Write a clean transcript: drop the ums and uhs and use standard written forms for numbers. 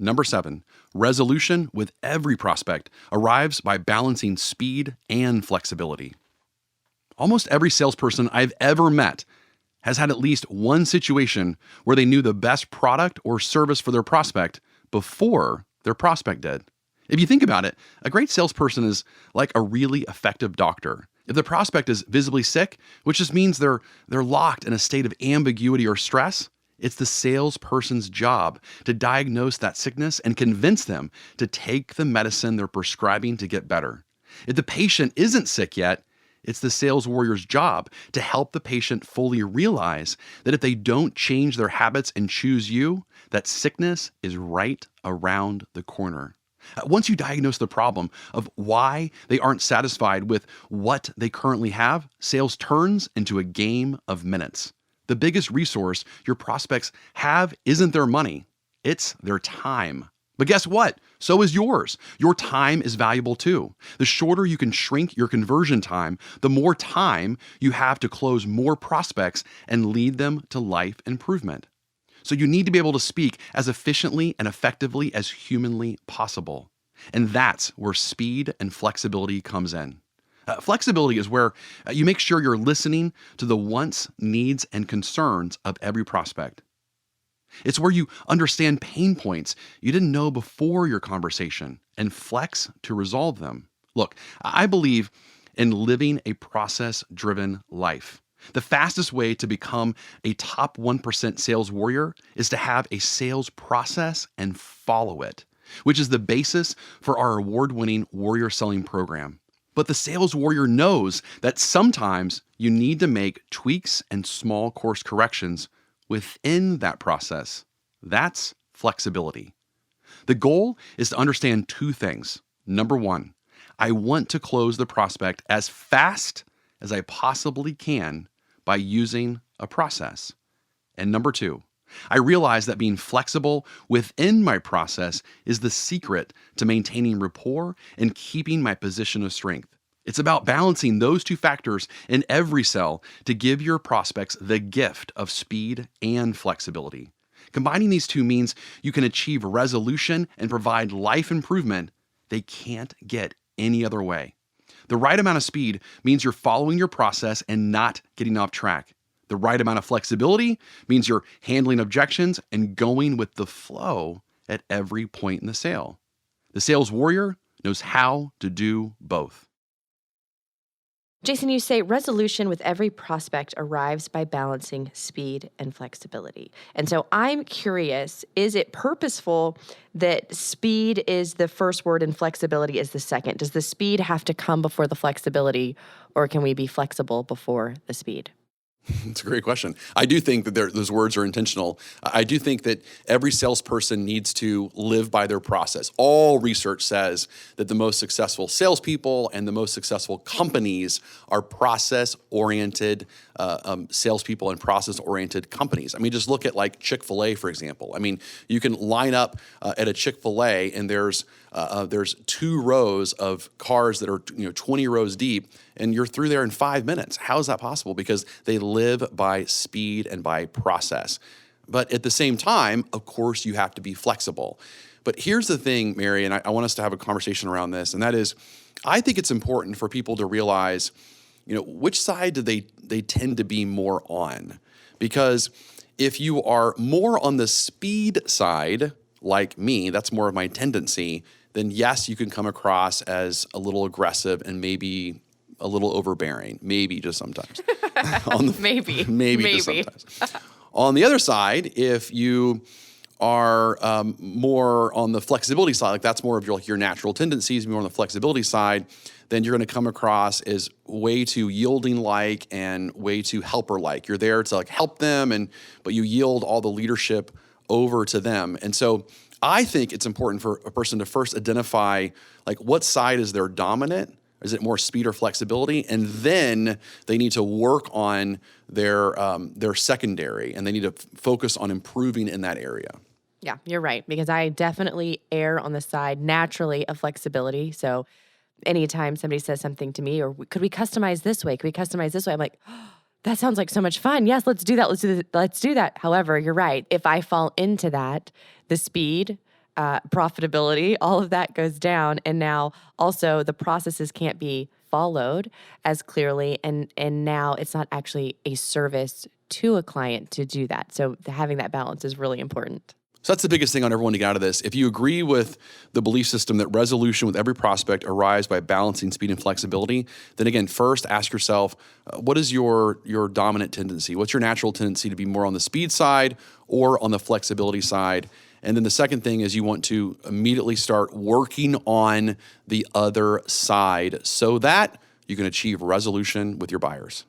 Number 7, resolution with every prospect arrives by balancing speed and flexibility. Almost every salesperson I've ever met has had at least one situation where they knew the best product or service for their prospect before their prospect did. If you think about it, a great salesperson is like a really effective doctor. If the prospect is visibly sick, which just means they're locked in a state of ambiguity or stress, it's the salesperson's job to diagnose that sickness and convince them to take the medicine they're prescribing to get better. If the patient isn't sick yet, it's the sales warrior's job to help the patient fully realize that if they don't change their habits and choose you, that sickness is right around the corner. Once you diagnose the problem of why they aren't satisfied with what they currently have, sales turns into a game of minutes. The biggest resource your prospects have isn't their money, it's their time. But guess what? So is yours. Your time is valuable too. The shorter you can shrink your conversion time, the more time you have to close more prospects and lead them to life improvement. So you need to be able to speak as efficiently and effectively as humanly possible. And that's where speed and flexibility comes in. Flexibility is where you make sure you're listening to the wants, needs, and concerns of every prospect. It's where you understand pain points you didn't know before your conversation and flex to resolve them. Look, I believe in living a process-driven life. The fastest way to become a top 1% sales warrior is to have a sales process and follow it, which is the basis for our award-winning Warrior Selling Program. But the sales warrior knows that sometimes you need to make tweaks and small course corrections within that process. That's flexibility. The goal is to understand two things. Number 1, I want to close the prospect as fast as I possibly can by using a process. And number 2, I realize that being flexible within my process is the secret to maintaining rapport and keeping my position of strength. It's about balancing those two factors in every sell to give your prospects the gift of speed and flexibility. Combining these two means you can achieve resolution and provide life improvement they can't get any other way. The right amount of speed means you're following your process and not getting off track. The right amount of flexibility means you're handling objections and going with the flow at every point in the sale. The sales warrior knows how to do both. Jason, you say resolution with every prospect arrives by balancing speed and flexibility. And so I'm curious, is it purposeful that speed is the first word and flexibility is the second? Does the speed have to come before the flexibility, or can we be flexible before the speed? It's a great question. I do think that those words are intentional. I do think that every salesperson needs to live by their process. All research says that the most successful salespeople and the most successful companies are process-oriented salespeople and process-oriented companies. I mean, just look at like Chick-fil-A, for example. I mean, you can line up at a Chick-fil-A and there's 2 rows of cars that are 20 rows deep, and you're through there in 5 minutes. How is that possible? Because they live by speed and by process. But at the same time, of course, you have to be flexible. But here's the thing, Mary, and I want us to have a conversation around this, and that is, I think it's important for people to realize, which side do they tend to be more on? Because if you are more on the speed side, like me, that's more of my tendency, then yes, you can come across as a little aggressive and maybe a little overbearing, maybe just sometimes. Maybe just sometimes. On the other side, if you are more on the flexibility side, like that's more of your natural tendencies, more on the flexibility side, then you're going to come across as way too yielding-like and way too helper-like. You're there to help them, but you yield all the leadership over to them. And so I think it's important for a person to first identify what side is their dominant. Is it more speed or flexibility? And then they need to work on their secondary, and they need to focus on improving in that area. Yeah, you're right, because I definitely err on the side naturally of flexibility. So anytime somebody says something to me, or could we customize this way? Could we customize this way? I'm like, oh, that sounds like so much fun. Yes, let's do that. Let's do that. However, you're right. If I fall into that, the speed, profitability, all of that goes down. And now also the processes can't be followed as clearly. And now it's not actually a service to a client to do that. So having that balance is really important. So that's the biggest thing on everyone to get out of this. If you agree with the belief system that resolution with every prospect arrives by balancing speed and flexibility, then again, first ask yourself, what is your dominant tendency? What's your natural tendency to be more on the speed side or on the flexibility side? And then the second thing is you want to immediately start working on the other side so that you can achieve resolution with your buyers.